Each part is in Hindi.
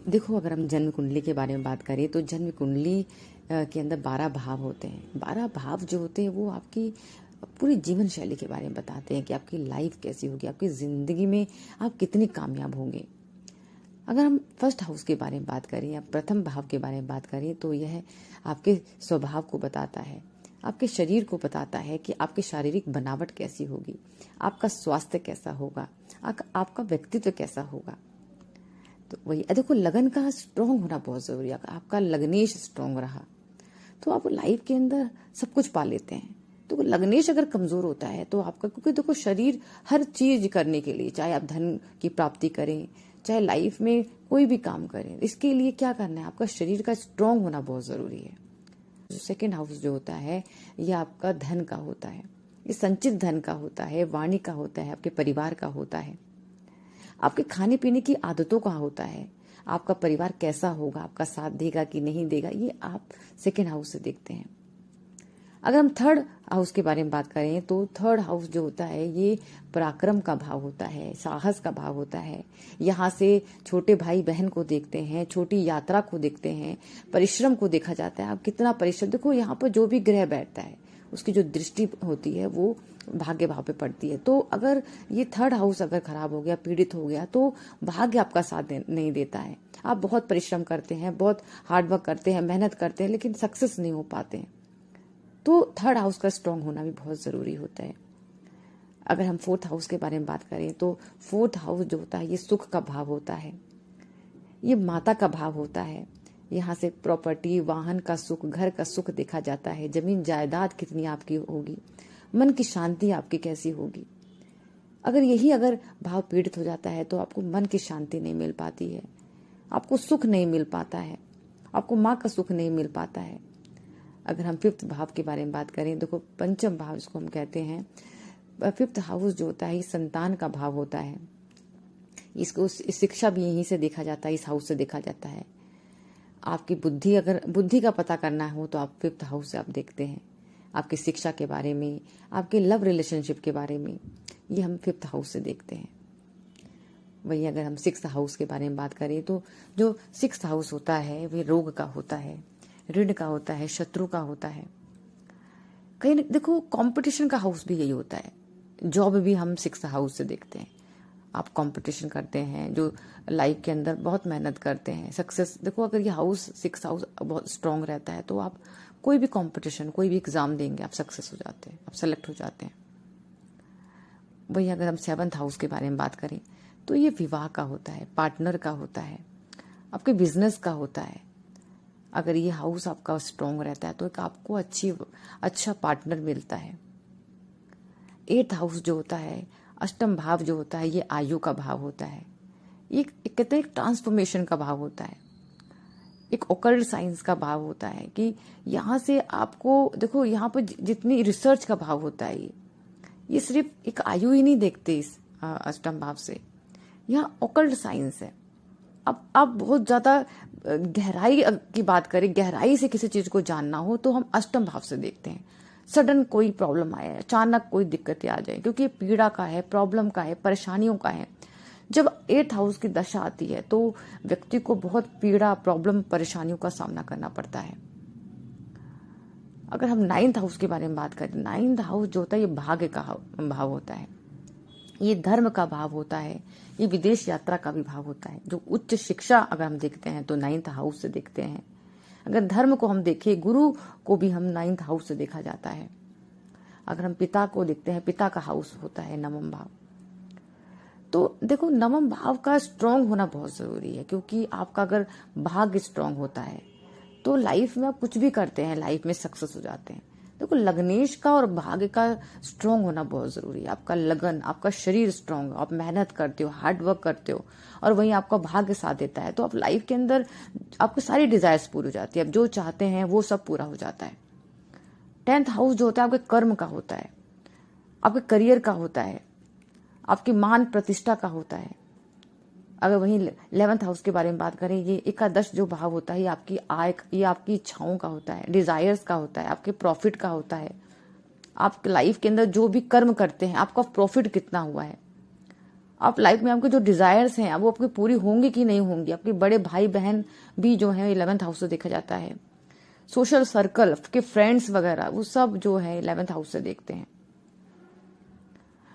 देखो, अगर हम जन्म कुंडली के बारे में बात करें तो जन्म कुंडली के अंदर 12 भाव होते हैं। 12 भाव जो होते हैं वो आपकी पूरी जीवन शैली के बारे में बताते हैं कि आपकी लाइफ कैसी होगी, आपकी ज़िंदगी में आप कितने कामयाब होंगे। अगर हम फर्स्ट हाउस के बारे में बात करें या प्रथम भाव के बारे में बात करें तो यह आपके स्वभाव को बताता है, आपके शरीर को बताता है कि आपकी शारीरिक बनावट कैसी होगी, आपका स्वास्थ्य कैसा होगा, आपका व्यक्तित्व कैसा होगा। तो वही देखो, लगन का स्ट्रांग होना बहुत जरूरी है। आपका लग्नेश स्ट्रांग रहा तो आप लाइफ के अंदर सब कुछ पा लेते हैं। तो लग्नेश अगर कमजोर होता है तो आपका, क्योंकि देखो शरीर हर चीज करने के लिए, चाहे आप धन की प्राप्ति करें, चाहे लाइफ में कोई भी काम करें, इसके लिए क्या करना है, आपका शरीर का स्ट्रांग होना बहुत जरूरी है। जो सेकेंड हाउस जो होता है ये आपका धन का होता है, ये संचित धन का होता है, वाणी का होता है, आपके परिवार का होता है, आपके खाने पीने की आदतों का होता है, आपका परिवार कैसा होगा, आपका साथ देगा कि नहीं देगा, ये आप सेकेंड हाउस से देखते हैं। अगर हम थर्ड हाउस के बारे में बात करें तो थर्ड हाउस जो होता है ये पराक्रम का भाव होता है, साहस का भाव होता है। यहाँ से छोटे भाई बहन को देखते हैं, छोटी यात्रा को देखते हैं, परिश्रम को देखा जाता है। आप कितना परिश्रम, देखो यहाँ पर जो भी ग्रह बैठता है उसकी जो दृष्टि होती है वो भाग्य भाव पे पड़ती है। तो अगर ये थर्ड हाउस अगर खराब हो गया, पीड़ित हो गया, तो भाग्य आपका साथ नहीं देता है। आप बहुत परिश्रम करते हैं, बहुत हार्डवर्क करते हैं, मेहनत करते हैं, लेकिन सक्सेस नहीं हो पाते हैं। तो थर्ड हाउस का स्ट्रांग होना भी बहुत जरूरी होता है। अगर हम फोर्थ हाउस के बारे में बात करें तो फोर्थ हाउस जो होता है ये सुख का भाव होता है, ये माता का भाव होता है। यहाँ से प्रॉपर्टी, वाहन का सुख, घर का सुख देखा जाता है, जमीन जायदाद कितनी आपकी होगी, मन की शांति आपकी कैसी होगी। अगर भाव पीड़ित हो जाता है तो आपको मन की शांति नहीं मिल पाती है, आपको सुख नहीं मिल पाता है, आपको माँ का सुख नहीं मिल पाता है। अगर हम फिफ्थ भाव के बारे में बात करें, देखो पंचम भाव इसको हम कहते हैं। फिफ्थ हाउस जो होता है संतान का भाव होता है। इसको शिक्षा भी यहीं से देखा जाता है, इस हाउस से देखा जाता है। आपकी बुद्धि, अगर बुद्धि का पता करना हो तो आप फिफ्थ हाउस से आप देखते हैं। आपकी शिक्षा के बारे में, आपके लव रिलेशनशिप के बारे में, ये हम फिफ्थ हाउस से देखते हैं। वही अगर हम सिक्स्थ हाउस के बारे में बात करें तो जो सिक्स्थ हाउस होता है वे रोग का होता है, ऋण का होता है, शत्रु का होता है। कहीं देखो कंपटीशन का हाउस भी यही होता है। जॉब भी हम सिक्स्थ हाउस से देखते हैं। आप कंपटीशन करते हैं, जो लाइफ के अंदर बहुत मेहनत करते हैं, सक्सेस, देखो अगर ये हाउस सिक्स्थ हाउस बहुत स्ट्रांग रहता है तो आप कोई भी कंपटीशन, कोई भी एग्जाम देंगे, आप सक्सेस हो जाते हैं, आप सेलेक्ट हो जाते हैं। वही अगर हम सेवंथ हाउस के बारे में बात करें तो ये विवाह का होता है, पार्टनर का होता है, आपके बिजनेस का होता है। अगर ये हाउस आपका स्ट्रांग रहता है तो एक आपको अच्छा पार्टनर मिलता है। एट्थ हाउस जो होता है, अष्टम भाव जो होता है, ये आयु का भाव होता है। ये कहते हैं एक ट्रांसफॉर्मेशन का भाव होता है, एक ओकल्ट साइंस का भाव होता है कि यहाँ से आपको, देखो यहाँ पर जितनी रिसर्च का भाव होता है, ये सिर्फ एक आयु ही नहीं देखते इस अष्टम भाव से, यहाँ ओकल्ट साइंस है। अब आप बहुत ज्यादा गहराई की बात करें, गहराई से किसी चीज को जानना हो तो हम अष्टम भाव से देखते हैं। सडन कोई प्रॉब्लम आए, अचानक कोई दिक्कतें आ जाए, क्योंकि पीड़ा का है, प्रॉब्लम का है, परेशानियों का है। जब एट्थ हाउस की दशा आती है तो व्यक्ति को बहुत पीड़ा, प्रॉब्लम, परेशानियों का सामना करना पड़ता है। अगर हम नाइन्थ हाउस के बारे में बात करें, नाइन्थ हाउस जो होता है ये भाग्य का भाव होता है, ये धर्म का भाव होता है, ये विदेश यात्रा का भी भाव होता है। जो उच्च शिक्षा अगर हम देखते हैं तो नाइन्थ हाउस से देखते हैं। अगर धर्म को हम देखें, गुरु को भी हम नाइन्थ हाउस से देखा जाता है। अगर हम पिता को देखते हैं, पिता का हाउस होता है नवम भाव। तो देखो नवम भाव का स्ट्रांग होना बहुत जरूरी है, क्योंकि आपका अगर भाग्य स्ट्रांग होता है तो लाइफ में आप कुछ भी करते हैं, लाइफ में सक्सेस हो जाते हैं। देखो लग्नेश का और भाग्य का स्ट्रांग होना बहुत जरूरी है। आपका लगन, आपका शरीर स्ट्रांग, आप मेहनत करते हो, हार्ड वर्क करते हो, और वहीं आपका भाग्य साथ देता है तो आप लाइफ के अंदर आपकी सारी डिजायर्स पूरी हो जाती है, आप जो चाहते हैं वो सब पूरा हो जाता है। टेंथ हाउस जो होता है आपके कर्म का होता है, आपके करियर का होता है, आपकी मान प्रतिष्ठा का होता है। अगर वहीं 11th हाउस के बारे में बात करें, ये एकादश जो भाव होता है ये आपकी आय, ये आपकी इच्छाओं का होता है, डिजायर्स का होता है, आपके प्रॉफिट का होता है। आप लाइफ के अंदर जो भी कर्म करते हैं आपका प्रॉफिट कितना हुआ है, आप लाइफ में आपके जो डिजायर्स हैं वो आपकी पूरी होंगी कि नहीं होंगी। आपके बड़े भाई बहन भी जो है 11th हाउस से देखा जाता है। सोशल सर्कल, आपके फ्रेंड्स वगैरह, वो सब जो है 11th हाउस से देखते हैं।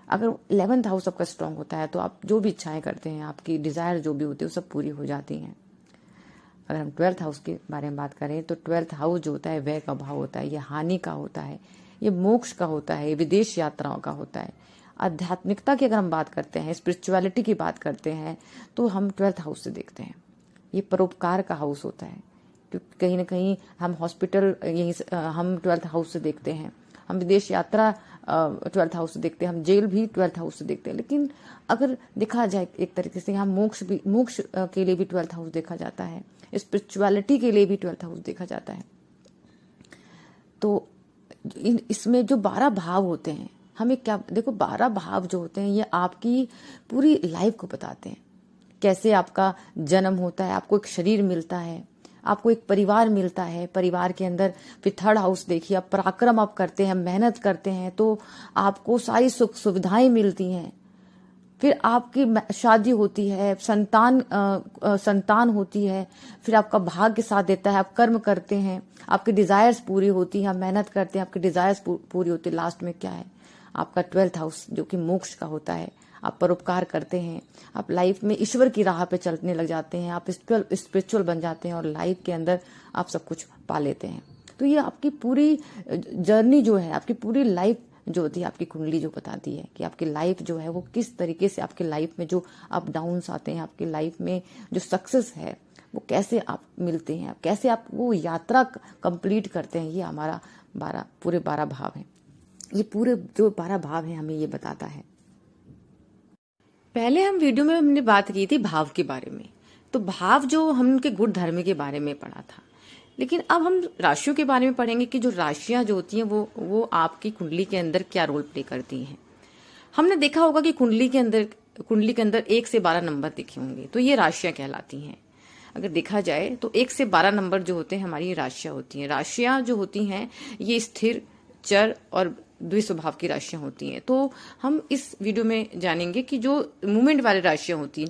अगर 11th हाउस आपका स्ट्रांग होता है तो आप जो भी इच्छाएं करते हैं, आपकी डिजायर जो भी होती है वो सब पूरी हो जाती हैं। अगर हम 12th हाउस के बारे में बात करें तो 12th हाउस जो होता है व्यय का भाव होता है, ये हानि का होता है, ये मोक्ष का होता है, ये विदेश यात्राओं का होता है। आध्यात्मिकता की अगर हम बात करते हैं, स्पिरिचुअलिटी की बात करते हैं, तो हम 12th हाउस से देखते हैं। ये परोपकार का हाउस होता है, क्योंकि कहीं ना कहीं हम हॉस्पिटल यहीं हम 12th हाउस से देखते हैं, हम विदेश यात्रा 12th हाउस से देखते हैं, हम जेल भी 12th हाउस से देखते हैं। लेकिन अगर देखा जाए एक तरीके से हम मोक्ष के लिए भी 12th हाउस देखा जाता है, स्पिरिचुअलिटी के लिए भी 12th हाउस देखा जाता है। तो इसमें जो 12 भाव होते हैं, हमें क्या देखो, 12 भाव जो होते हैं ये आपकी पूरी लाइफ को बताते हैं। कैसे आपका जन्म होता है, आपको एक शरीर मिलता है, आपको एक परिवार मिलता है, परिवार के अंदर फिर 3rd हाउस देखिए, आप पराक्रम आप करते हैं, मेहनत करते हैं तो आपको सारी सुख सुविधाएं मिलती हैं। फिर आपकी शादी होती है, संतान होती है, फिर आपका भाग्य साथ देता है, आप कर्म करते हैं, आपकी डिजायर्स पूरी होती है, आप मेहनत करते हैं, आपकी डिजायर्स पूरी होती है। लास्ट में क्या है, आपका 12th हाउस जो कि मोक्ष का होता है। आप परोपकार करते हैं, आप लाइफ में ईश्वर की राह पे चलने लग जाते हैं, आप स्पिरिचुअल बन जाते हैं और लाइफ के अंदर आप सब कुछ पा लेते हैं। तो ये आपकी पूरी जर्नी जो है, आपकी पूरी लाइफ जो होती है, आपकी कुंडली जो बताती है कि आपकी लाइफ जो है वो किस तरीके से, आपके लाइफ में जो अप डाउन्स आते हैं, आपकी लाइफ में जो सक्सेस है वो कैसे आप मिलते हैं, कैसे आप वो यात्रा कंप्लीट करते हैं। ये हमारा पूरे 12 भाव हैं। ये पूरे जो 12 भाव हैं हमें ये बताता है। पहले हम वीडियो में हमने बात की थी भाव के बारे में, तो भाव जो हम उनके गुण धर्म के बारे में पढ़ा था। लेकिन अब हम राशियों के बारे में पढ़ेंगे कि जो राशियां जो होती हैं वो आपकी कुंडली के अंदर क्या रोल प्ले करती हैं। हमने देखा होगा कि कुंडली के अंदर 1 से 12 नंबर दिखे होंगे, तो ये राशियां कहलाती हैं। अगर देखा जाए तो 1 से 12 नंबर जो होते हैं हमारी राशियां होती हैं। राशियां जो होती हैं ये स्थिर, चर और द्विस्वभाव की राशियां होती हैं। तो हम इस वीडियो में जानेंगे कि जो मूवमेंट वाली राशियां होती हैं,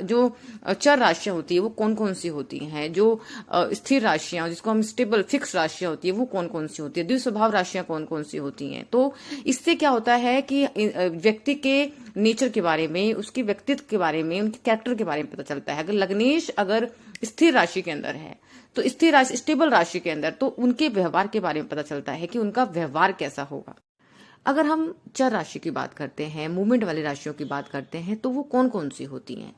जो चर राशियां होती है वो कौन कौन सी होती हैं, जो स्थिर राशियां जिसको हम स्टेबल फिक्स राशियां होती है वो कौन कौन सी होती है, द्विस्वभाव राशियां कौन कौन सी होती हैं। तो इससे क्या होता है कि व्यक्ति के नेचर के बारे में, उसके व्यक्तित्व के बारे में, उनके कैरेक्टर के बारे में पता चलता है। अगर लग्नेश अगर स्थिर राशि के अंदर है तो स्थिर राशि, स्टेबल राशि के अंदर, तो उनके व्यवहार के बारे में पता चलता है कि उनका व्यवहार कैसा होगा। अगर हम चर राशि की बात करते हैं, मूवमेंट वाली राशियों की बात करते हैं, तो वो कौन कौन सी होती हैं।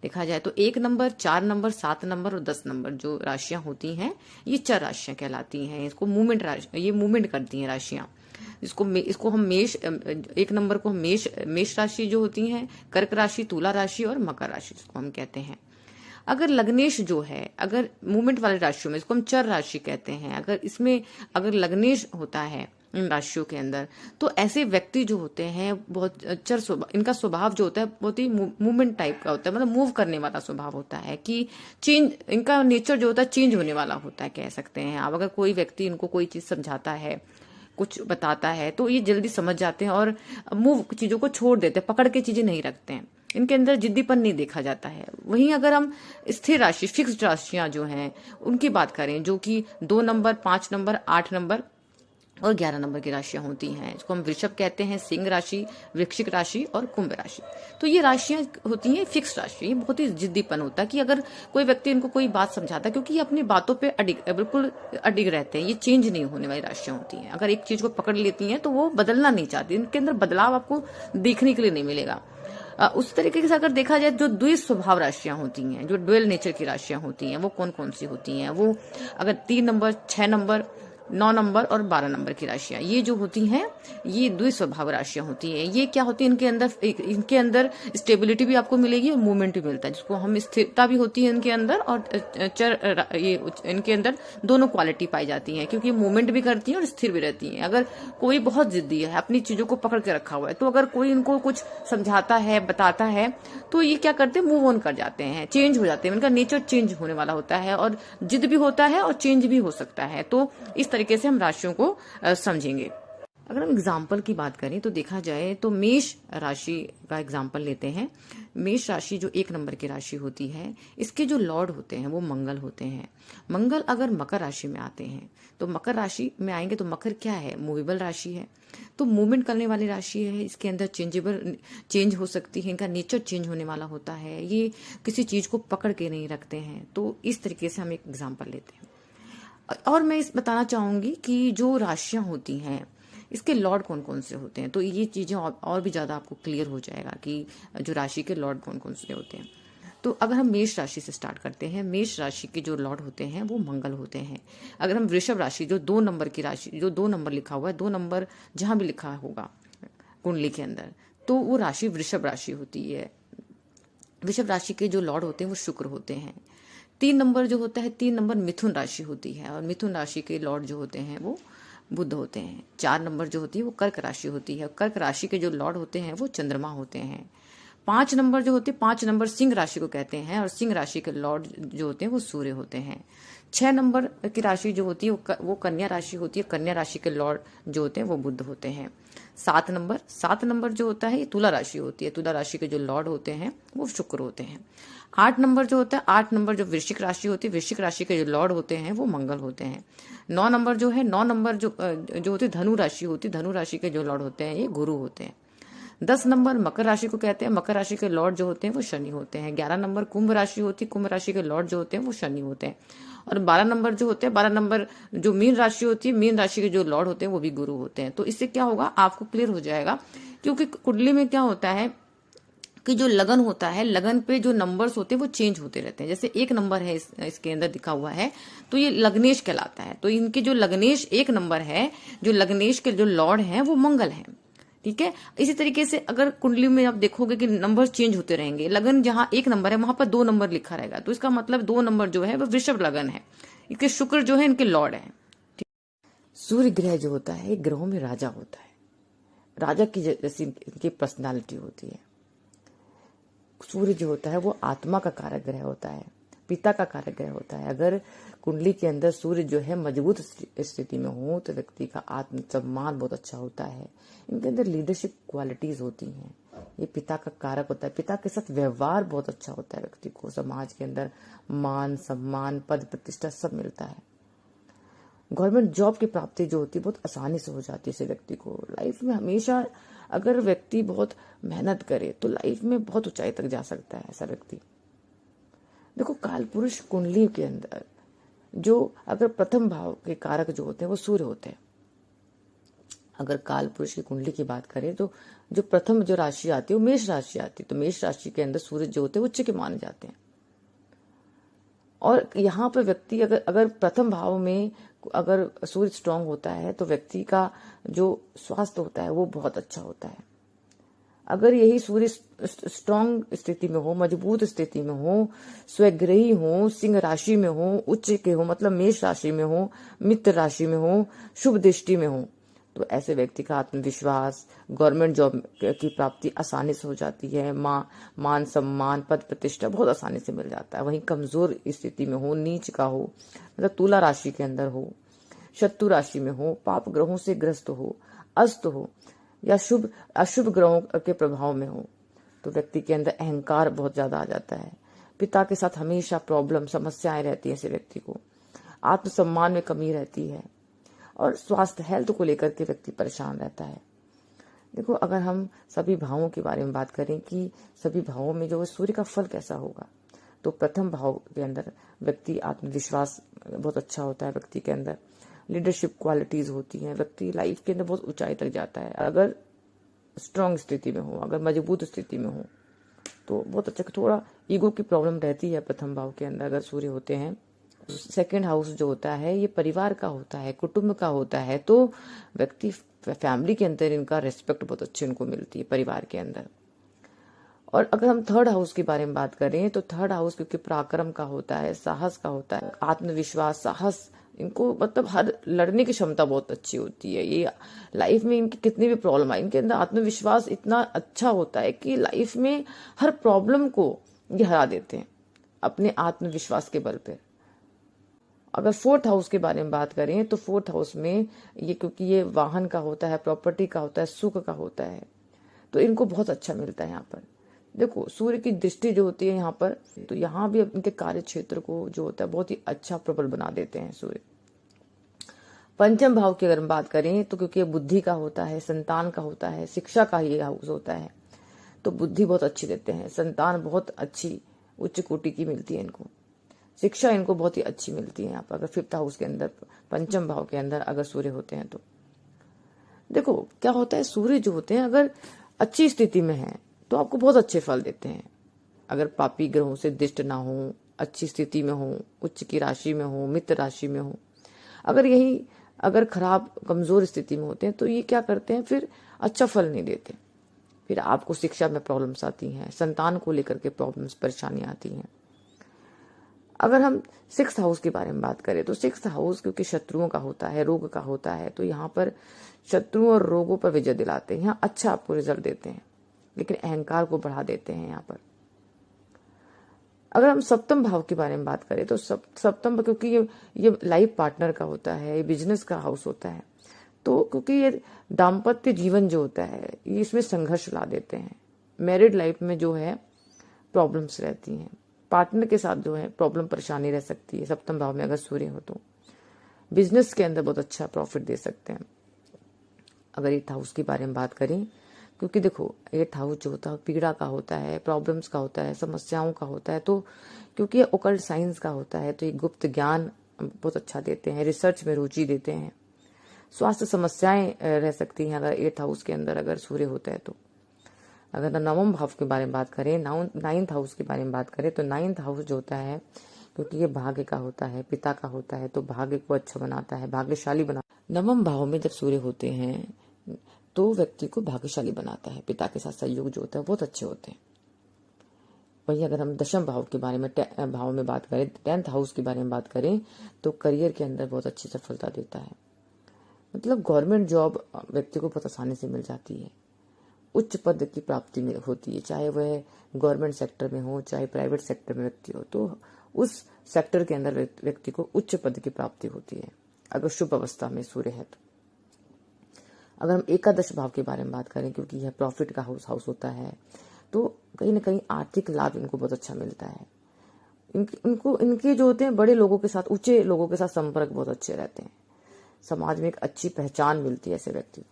देखा जाए तो 1 नंबर, 4 नंबर, 7 नंबर और 10 नंबर जो राशियां होती हैं ये चर राशियां कहलाती हैं। इसको मूवमेंट राशि, ये मूवमेंट करती हैं राशियां। इसको हम मेष, 1 नंबर को हम मेष राशि जो होती हैं, कर्क राशि, तुला राशि और मकर राशि जिसको हम कहते हैं। अगर लग्नेश जो है, अगर मूवमेंट वाली राशियों में, इसको हम चर राशि कहते हैं, अगर इसमें अगर लग्नेश होता है इन राशियों के अंदर, तो ऐसे व्यक्ति जो होते हैं बहुत चर स्वभाव, इनका स्वभाव जो होता है बहुत ही मूवमेंट टाइप का होता है, मतलब मूव करने वाला स्वभाव होता है कि चेंज, इनका नेचर जो होता है चेंज होने वाला होता है, कह सकते हैं आप। अगर कोई व्यक्ति इनको कोई चीज समझाता है, कुछ बताता है, तो ये जल्दी समझ जाते हैं और मूव चीजों को छोड़ देते हैं, पकड़ के चीजें नहीं रखते हैं। इनके अंदर जिद्दीपन नहीं देखा जाता है। वहीं अगर हम स्थिर राशि, फिक्स्ड राशियां जो हैं उनकी बात करें, जो कि 2 नंबर, 5 नंबर, 8 नंबर और 11 नंबर की राशियां होती हैं, इसको हम वृषभ कहते हैं, सिंह राशि, वृश्चिक राशि और कुंभ राशि। तो ये राशियां होती हैं फिक्स राशि। ये बहुत ही जिद्दीपन होता है कि अगर कोई व्यक्ति इनको कोई बात समझाता है, क्योंकि ये अपनी बातों पे बिल्कुल अडिग रहते हैं, ये चेंज नहीं होने वाली राशियां होती हैं। अगर एक चीज को पकड़ लेती हैं तो वो बदलना नहीं चाहती, इनके अंदर बदलाव आपको देखने के लिए नहीं मिलेगा। उस तरीके से अगर देखा जाए जो द्विस्वभाव राशियां होती हैं, जो ड्वेल नेचर की राशियां होती हैं, वो कौन कौन सी होती हैं, वो अगर 3 नंबर, 6 नंबर, 9 नंबर और 12 नंबर की राशियां, ये जो होती हैं ये द्विस्वभाव राशियां होती हैं। ये क्या होती है, इनके अंदर स्टेबिलिटी भी आपको मिलेगी और मूवमेंट भी मिलता है, जिसको हम स्थिरता भी होती है इनके अंदर, और ये इनके अंदर दोनों क्वालिटी पाई जाती है, क्योंकि मूवमेंट भी करती हैं और स्थिर भी रहती हैं। अगर कोई बहुत जिद्दी है, अपनी चीजों को पकड़ के रखा हुआ है, तो अगर कोई इनको कुछ समझाता है, बताता है, तो ये क्या करते हैं, मूव ऑन कर जाते हैं, चेंज हो जाते हैं। इनका नेचर चेंज होने वाला होता है और जिद भी होता है और चेंज भी हो सकता है। तो इस तरीके से हम राशियों को समझेंगे। अगर हम एग्जाम्पल की बात करें तो देखा जाए तो मेष राशि का एग्जाम्पल लेते हैं। मेष राशि जो 1 नंबर की राशि होती है, इसके जो लॉर्ड होते हैं वो मंगल होते हैं। मंगल अगर मकर राशि में आते हैं तो मकर राशि में आएंगे तो मकर क्या है, मूवेबल राशि है, तो मूवमेंट करने वाली राशि है। इसके अंदर चेंज हो सकती है, इनका नेचर चेंज होने वाला होता है, ये किसी चीज को पकड़ के नहीं रखते हैं। तो इस तरीके से हम एक एग्जाम्पल लेते हैं। और मैं इस बताना चाहूंगी कि जो राशियां होती हैं इसके लॉर्ड कौन कौन से होते हैं, तो ये चीजें और भी ज्यादा आपको क्लियर हो जाएगा कि जो राशि के लॉर्ड कौन कौन से होते हैं। तो अगर हम मेष राशि से स्टार्ट करते हैं, मेष राशि के जो लॉर्ड होते हैं वो मंगल होते हैं। अगर हम वृषभ राशि जो 2 नंबर की राशि, जो 2 नंबर लिखा हुआ है, 2 नंबर जहां भी लिखा होगा कुंडली के अंदर, तो वो राशि वृषभ राशि होती है। वृषभ राशि के जो लॉर्ड होते हैं वो शुक्र होते हैं। 3 नंबर जो होता है, 3 नंबर मिथुन राशि होती है और मिथुन राशि के लॉर्ड जो होते हैं वो बुध होते हैं। 4 नंबर जो होती है वो कर्क राशि होती है। कर्क राशि के जो लॉर्ड होते हैं वो चंद्रमा होते हैं। 5 नंबर जो होते हैं, 5 नंबर सिंह राशि को कहते हैं और सिंह राशि के लॉर्ड जो होते हैं वो सूर्य होते हैं। 6 नंबर की राशि जो होती है वो कन्या राशि होती है। कन्या राशि के लॉर्ड जो होते हैं वो बुध होते हैं। 7 नंबर जो होता है ये तुला राशि होती है। तुला राशि के जो लॉर्ड होते हैं वो शुक्र होते हैं। 8 नंबर जो होता है, 8 नंबर जो वृश्चिक राशि होती है, वृश्चिक राशि के जो लॉर्ड होते हैं वो मंगल होते हैं। 9 नंबर जो है, 9 नंबर जो होती है धनु राशि होती है, धनु राशि के जो लॉर्ड होते हैं ये गुरु होते हैं। 10 नंबर मकर राशि को कहते हैं, मकर राशि के लॉर्ड जो होते हैं वो शनि होते हैं। 11 नंबर कुंभ राशि होती है, कुंभ राशि के लॉर्ड जो होते हैं वो शनि होते हैं। और 12 नंबर जो होते हैं, 12 नंबर जो मीन राशि होती है, मीन राशि के जो लॉर्ड होते हैं वो भी गुरु होते हैं। तो इससे क्या होगा, आपको क्लियर हो जाएगा, क्योंकि कुंडली में क्या होता है कि जो लगन होता है, लगन पे जो नंबर्स होते हैं वो चेंज होते रहते हैं। जैसे 1 नंबर है इसके अंदर दिखा हुआ है तो ये लग्नेश कहलाता है। तो इनके जो लग्नेश 1 नंबर है, जो लग्नेश के जो लॉर्ड हैं वो मंगल हैं। ठीक है। इसी तरीके से अगर कुंडली में आप देखोगे कि नंबर चेंज होते रहेंगे, लगन जहां 1 नंबर है वहां पर 2 नंबर लिखा रहेगा, तो इसका मतलब 2 नंबर जो है वो वृषभ लगन है। इनके शुक्र जो है इनके लॉर्ड है। सूर्य ग्रह जो होता है ग्रहों में राजा होता है, राजा की जैसी इनकी पर्सनालिटी होती है। सूर्य जो होता है वो आत्मा का कारक ग्रह होता है, पिता का कारक ग्रह होता है। अगर कुंडली के अंदर सूर्य जो है मजबूत स्थिति में हो तो व्यक्ति का आत्मसम्मान बहुत अच्छा होता है। इनके अंदर लीडरशिप क्वालिटीज होती हैं। ये पिता का कारक होता है, पिता के साथ व्यवहार बहुत अच्छा होता है। व्यक्ति को समाज के अंदर मान सम्मान पद प्रतिष्ठा सब मिलता है। गवर्नमेंट जॉब की प्राप्ति जो होती है बहुत आसानी से हो जाती है इस व्यक्ति को। लाइफ में हमेशा अगर व्यक्ति बहुत मेहनत करे तो लाइफ में बहुत ऊंचाई तक जा सकता है ऐसा व्यक्ति। देखो काल पुरुष कुंडली के अंदर जो अगर प्रथम भाव के कारक जो होते हैं वो सूर्य होते हैं। अगर काल पुरुष की कुंडली की बात करें तो जो प्रथम जो राशि आती है वो मेष राशि आती है। तो मेष राशि के अंदर सूर्य जो होते हैं वो उच्च के माने जाते हैं। और यहाँ पर व्यक्ति अगर प्रथम भाव में अगर सूर्य स्ट्रांग होता है तो व्यक्ति का जो स्वास्थ्य होता है वो बहुत अच्छा होता है। अगर यही सूर्य स्ट्रांग स्थिति में हो, मजबूत स्थिति में हो, स्वग्रही हो, सिंह राशि में हो, उच्च के हो, मतलब मेष राशि में हो, मित्र राशि में हो, शुभ दृष्टि में हो, तो ऐसे व्यक्ति का आत्मविश्वास, गवर्नमेंट जॉब की प्राप्ति आसानी से हो जाती है। मान सम्मान पद प्रतिष्ठा बहुत आसानी से मिल जाता है। वहीं कमजोर स्थिति में हो, नीच का हो, मतलब तुला राशि के अंदर हो, शत्रु राशि में हो, पाप ग्रहों से ग्रस्त हो, अस्त हो या अशुभ ग्रहों के प्रभाव में हो, तो व्यक्ति के अंदर अहंकार बहुत ज्यादा आ जाता है। पिता के साथ हमेशा प्रॉब्लम समस्याएं रहती है ऐसे व्यक्ति को। आत्मसम्मान में कमी रहती है और स्वास्थ्य हेल्थ को लेकर के व्यक्ति परेशान रहता है। देखो अगर हम सभी भावों के बारे में बात करें कि सभी भावों में जो सूर्य का फल कैसा होगा, तो प्रथम भाव के अंदर व्यक्ति आत्मविश्वास बहुत अच्छा होता है। व्यक्ति के अंदर लीडरशिप क्वालिटीज होती हैं। व्यक्ति लाइफ के अंदर बहुत ऊंचाई तक जाता है अगर स्ट्रांग स्थिति में हो, अगर मजबूत स्थिति में हो तो बहुत अच्छा। थोड़ा ईगो की प्रॉब्लम रहती है प्रथम भाव के अंदर अगर सूर्य होते हैं। सेकंड हाउस जो होता है ये परिवार का होता है, कुटुंब का होता है, तो व्यक्ति फैमिली के अंदर इनका रिस्पेक्ट बहुत अच्छी उनको मिलती है परिवार के अंदर। और अगर हम थर्ड हाउस के बारे में बात करें तो थर्ड हाउस क्योंकि पराक्रम का होता है, साहस का होता है, आत्मविश्वास, साहस, इनको मतलब हर लड़ने की क्षमता बहुत अच्छी होती है। ये लाइफ में इनकी कितनी भी प्रॉब्लम आए, इनके अंदर आत्मविश्वास इतना अच्छा होता है कि लाइफ में हर प्रॉब्लम को ये हरा देते हैं अपने आत्मविश्वास के बल पे। अगर फोर्थ हाउस के बारे में बात करें तो फोर्थ हाउस में ये, क्योंकि ये वाहन का होता है, प्रॉपर्टी का होता है, सुख का होता है, तो इनको बहुत अच्छा मिलता है। यहाँ पर देखो सूर्य की दृष्टि जो होती है यहाँ पर, तो यहाँ भी इनके कार्य क्षेत्र को जो होता है बहुत ही अच्छा प्रबल बना देते हैं सूर्य। पंचम भाव की अगर हम बात करें तो क्योंकि ये बुद्धि का होता है, संतान का होता है, शिक्षा का ये हाउस होता है, तो बुद्धि बहुत अच्छी देते हैं, संतान बहुत अच्छी उच्च कोटि की मिलती है इनको, शिक्षा इनको बहुत ही अच्छी मिलती है। यहाँ पर अगर फिफ्थ हाउस के अंदर, पंचम भाव के अंदर अगर सूर्य होते हैं तो देखो क्या होता है, सूर्य जो होते हैं अगर अच्छी स्थिति में है तो आपको बहुत अच्छे फल देते हैं। अगर पापी ग्रहों से दिष्ट ना हो, अच्छी स्थिति में हो, उच्च की राशि में हो, मित्र राशि में हो, अगर खराब कमजोर स्थिति में होते हैं तो ये क्या करते हैं, फिर अच्छा फल नहीं देते, फिर आपको शिक्षा में प्रॉब्लम्स आती हैं, संतान को लेकर के प्रॉब्लम्स, परेशानियां आती हैं। अगर हम सिक्स्थ हाउस के बारे में बात करें तो सिक्स्थ हाउस क्योंकि शत्रुओं का होता है, रोग का होता है, तो यहाँ पर शत्रुओं और रोगों पर विजय दिलाते हैं, यहाँ अच्छा आपको रिजल्ट देते हैं, लेकिन अहंकार को बढ़ा देते हैं यहाँ पर। अगर हम सप्तम भाव के बारे में बात करें तो सप्तम, क्योंकि ये लाइफ पार्टनर का होता है, ये बिजनेस का हाउस होता है, तो क्योंकि ये दाम्पत्य जीवन जो होता है ये इसमें संघर्ष ला देते हैं, मैरिड लाइफ में जो है प्रॉब्लम्स रहती हैं, पार्टनर के साथ जो है प्रॉब्लम परेशानी रह सकती है। सप्तम भाव में अगर सूर्य हो तो बिजनेस के अंदर बहुत अच्छा प्रॉफिट दे सकते हैं। अगर एट्थ हाउस के बारे में बात करें, क्योंकि देखो एट्थ हाउस जो होता है पीड़ा का होता है, प्रॉब्लम्स का होता है, समस्याओं का होता है, तो क्योंकि ये ओकल्ट साइंस का होता है तो ये गुप्त ज्ञान बहुत अच्छा देते हैं, रिसर्च में रुचि देते हैं। स्वास्थ्य समस्याएं रह सकती हैं अगर एट्थ हाउस के अंदर अगर सूर्य होता है तो। अगर नवम भाव के बारे में बात करें, नाइन्थ हाउस के बारे में बात करें तो नाइन्थ हाउस जो होता है क्योंकि ये भाग्य का होता है, पिता का होता है, तो भाग्य को अच्छा बनाता है, भाग्यशाली बनाता है। नवम भाव में जब सूर्य होते हैं तो व्यक्ति को भाग्यशाली बनाता है, पिता के साथ सहयोग जो होता है बहुत अच्छे होते हैं। वहीं अगर हम दशम भाव के बारे में भाव में बात करें, टेंथ हाउस के बारे में बात करें तो करियर के अंदर बहुत अच्छी सफलता देता है, मतलब गवर्नमेंट जॉब व्यक्ति को बहुत आसानी से मिल जाती है, उच्च पद की प्राप्ति में होती है, चाहे वह गवर्नमेंट सेक्टर में हो चाहे प्राइवेट सेक्टर में व्यक्ति हो, तो उस सेक्टर के अंदर व्यक्ति को उच्च पद की प्राप्ति होती है अगर शुभ अवस्था में सूर्य है तो। अगर हम एकादश भाव के बारे में बात करें, क्योंकि यह प्रॉफिट का हाउस होता है, तो कहीं ना कहीं आर्थिक लाभ इनको बहुत अच्छा मिलता है। इनके जो होते हैं बड़े लोगों के साथ, ऊंचे लोगों के साथ संपर्क बहुत अच्छे रहते हैं, समाज में एक अच्छी पहचान मिलती है ऐसे व्यक्ति को।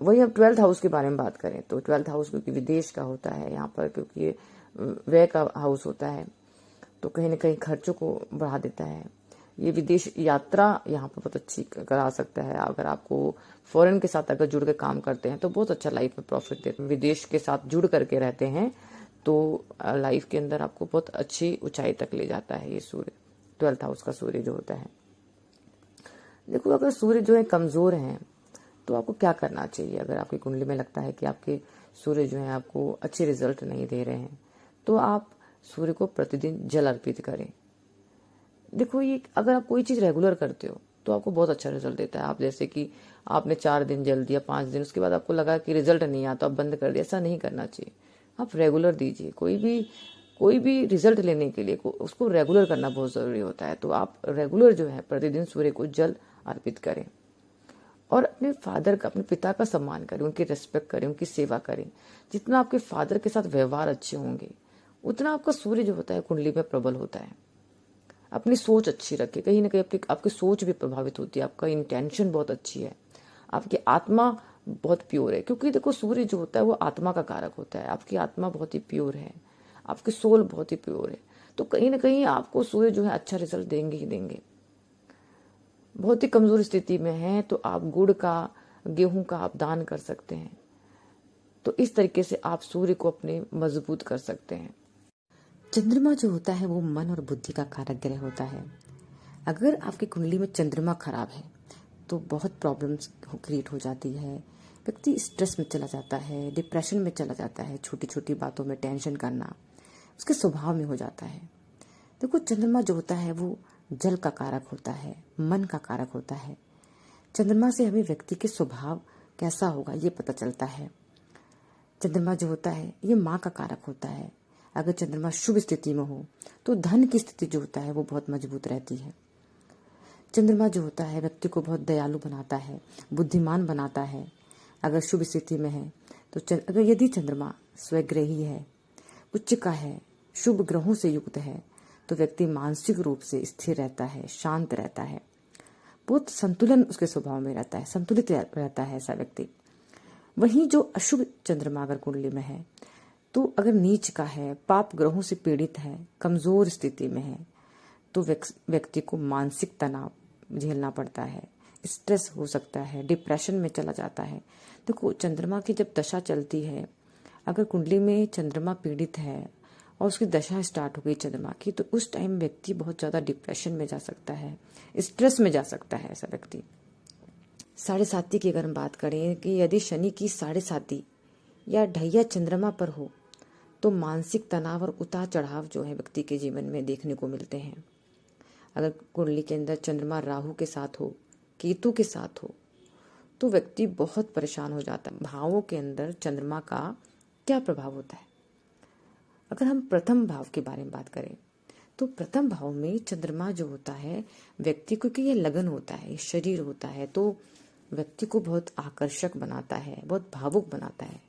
वही अब ट्वेल्थ हाउस के बारे में बात करें तो ट्वेल्थ हाउस क्योंकि विदेश का होता है यहाँ पर, क्योंकि व्यय का हाउस होता है, तो कहीं ना कहीं खर्चों को बढ़ा देता है। ये विदेश यात्रा यहाँ पर बहुत अच्छी करा सकता है। अगर आपको फॉरेन के साथ अगर जुड़ के काम करते हैं तो बहुत अच्छा लाइफ में प्रॉफिट देते हैं। विदेश के साथ जुड़ करके रहते हैं तो लाइफ के अंदर आपको बहुत अच्छी ऊंचाई तक ले जाता है ये सूर्य, ट्वेल्थ हाउस का सूर्य जो होता है। देखो अगर सूर्य जो है कमजोर हैं तो आपको क्या करना चाहिए। अगर आपकी कुंडली में लगता है कि आपके सूर्य जो है आपको अच्छे रिजल्ट नहीं दे रहे हैं तो आप सूर्य को प्रतिदिन जल अर्पित करें। देखो ये अगर आप कोई चीज रेगुलर करते हो तो आपको बहुत अच्छा रिजल्ट देता है। आप जैसे कि आपने 4 दिन जल दिया, 5 दिन, उसके बाद आपको लगा कि रिजल्ट नहीं आता, आप बंद कर दिया, ऐसा नहीं करना चाहिए। आप रेगुलर दीजिए। कोई भी रिजल्ट लेने के लिए उसको रेगुलर करना बहुत जरूरी होता है। तो आप रेगुलर जो है प्रतिदिन सूर्य को जल अर्पित करें और अपने फादर का, अपने पिता का सम्मान करें, उनकी रेस्पेक्ट करें, उनकी सेवा करें। जितना आपके फादर के साथ व्यवहार अच्छे होंगे उतना आपका सूर्य जो होता है कुंडली में प्रबल होता है। अपनी सोच अच्छी रखें, कहीं ना कहीं आपकी सोच भी प्रभावित होती है, आपका इंटेंशन बहुत अच्छी है, आपकी आत्मा बहुत प्योर है। क्योंकि देखो सूर्य जो होता है वो आत्मा का कारक होता है, आपकी आत्मा बहुत ही प्योर है, आपकी सोल बहुत ही प्योर है, तो कहीं ना कहीं आपको सूर्य जो है अच्छा रिजल्ट देंगे ही देंगे। बहुत ही कमजोर स्थिति में है तो आप गुड़ का, गेहूं का आप दान कर सकते हैं। तो इस तरीके से आप सूर्य को अपने मजबूत कर सकते हैं। चंद्रमा जो होता है वो मन और बुद्धि का कारक ग्रह होता है। अगर आपकी कुंडली में चंद्रमा खराब है तो बहुत प्रॉब्लम्स क्रिएट हो जाती है, व्यक्ति स्ट्रेस में चला जाता है, डिप्रेशन में चला जाता है, छोटी छोटी बातों में टेंशन करना उसके स्वभाव में हो जाता है। देखो चंद्रमा जो होता है वो जल का कारक होता है, मन का कारक होता है। चंद्रमा से हमें व्यक्ति के स्वभाव कैसा होगा ये पता चलता है। चंद्रमा जो होता है ये माँ का कारक होता है। अगर चंद्रमा शुभ स्थिति में हो तो धन की स्थिति जो होता है वो बहुत मजबूत रहती है। चंद्रमा जो होता है व्यक्ति को बहुत दयालु बनाता है, बुद्धिमान बनाता है अगर शुभ स्थिति में है तो। अगर यदि चंद्रमा स्वग्रही है, उच्च का है, शुभ ग्रहों से युक्त है तो व्यक्ति मानसिक रूप से स्थिर रहता है, शांत रहता है, बहुत संतुलन उसके स्वभाव में रहता है, संतुलित रहता है ऐसा व्यक्ति। वहीं जो अशुभ चंद्रमा अगर कुंडली में है तो अगर नीच का है, पाप ग्रहों से पीड़ित है, कमजोर स्थिति में है तो व्यक्ति को मानसिक तनाव झेलना पड़ता है, स्ट्रेस हो सकता है, डिप्रेशन में चला जाता है। देखो चंद्रमा की जब दशा चलती है, अगर कुंडली में चंद्रमा पीड़ित है और उसकी दशा स्टार्ट हो गई चंद्रमा की, तो उस टाइम व्यक्ति बहुत ज़्यादा डिप्रेशन में जा सकता है, स्ट्रेस में जा सकता है ऐसा व्यक्ति। साढ़े साती की अगर हम बात करें कि यदि शनि की साढ़े साती या ढैया चंद्रमा पर हो तो मानसिक तनाव और उतार चढ़ाव जो है व्यक्ति के जीवन में देखने को मिलते हैं। अगर कुंडली के अंदर चंद्रमा राहु के साथ हो, केतु के साथ हो तो व्यक्ति बहुत परेशान हो जाता है। भावों के अंदर चंद्रमा का क्या प्रभाव होता है? अगर हम प्रथम भाव के बारे में बात करें तो प्रथम भाव में चंद्रमा जो होता है व्यक्ति को, क्योंकि ये लगन होता है, ये शरीर होता है, तो व्यक्ति को बहुत आकर्षक बनाता है, बहुत भावुक बनाता है।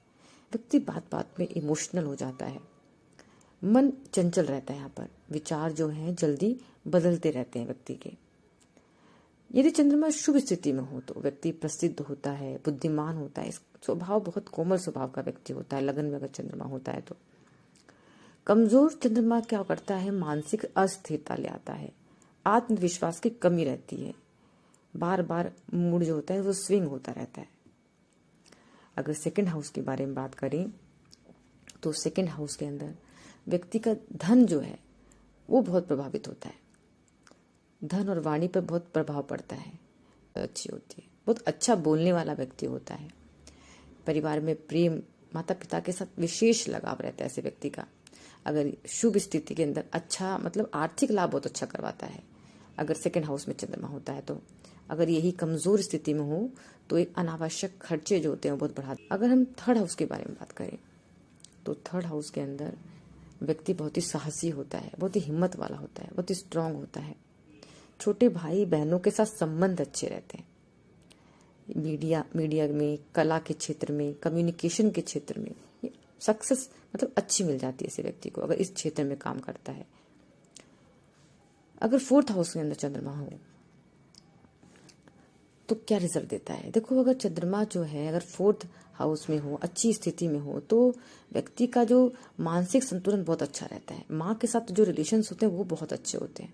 व्यक्ति बात बात में इमोशनल हो जाता है, मन चंचल रहता है। यहाँ पर विचार जो हैं जल्दी बदलते रहते हैं व्यक्ति के। यदि चंद्रमा शुभ स्थिति में हो तो व्यक्ति प्रसिद्ध होता है, बुद्धिमान होता है, स्वभाव बहुत कोमल स्वभाव का व्यक्ति होता है। लगन में अगर चंद्रमा होता है तो कमजोर चंद्रमा क्या करता है? मानसिक अस्थिरता ले आता है, आत्मविश्वास की कमी रहती है, बार बार मूड जो होता है वो स्विंग होता रहता है। अगर सेकंड हाउस के बारे में बात करें तो सेकंड हाउस के अंदर व्यक्ति का धन जो है वो बहुत प्रभावित होता है। धन और वाणी पर बहुत प्रभाव पड़ता है, अच्छी होती है, बहुत अच्छा बोलने वाला व्यक्ति होता है। परिवार में प्रेम, माता पिता के साथ विशेष लगाव रहता है ऐसे व्यक्ति का। अगर शुभ स्थिति के अंदर अच्छा, मतलब आर्थिक लाभ बहुत अच्छा करवाता है अगर सेकंड हाउस में चंद्रमा होता है तो। अगर यही कमजोर स्थिति में हो तो एक अनावश्यक खर्चे जो होते हैं बहुत बढ़ा। अगर हम थर्ड हाउस के बारे में बात करें तो थर्ड हाउस के अंदर व्यक्ति बहुत ही साहसी होता है, बहुत ही हिम्मत वाला होता है, बहुत ही स्ट्रांग होता है। छोटे भाई बहनों के साथ संबंध अच्छे रहते हैं। मीडिया में, कला के क्षेत्र में, कम्युनिकेशन के क्षेत्र में सक्सेस मतलब अच्छी मिल जाती है ऐसे व्यक्ति को अगर इस क्षेत्र में काम करता है। अगर फोर्थ हाउस के अंदर चंद्रमा हो तो क्या रिजल्ट देता है? देखो अगर चंद्रमा जो है अगर फोर्थ हाउस में हो, अच्छी स्थिति में हो तो व्यक्ति का जो मानसिक संतुलन बहुत अच्छा रहता है। माँ के साथ जो रिलेशंस होते हैं वो बहुत अच्छे होते हैं।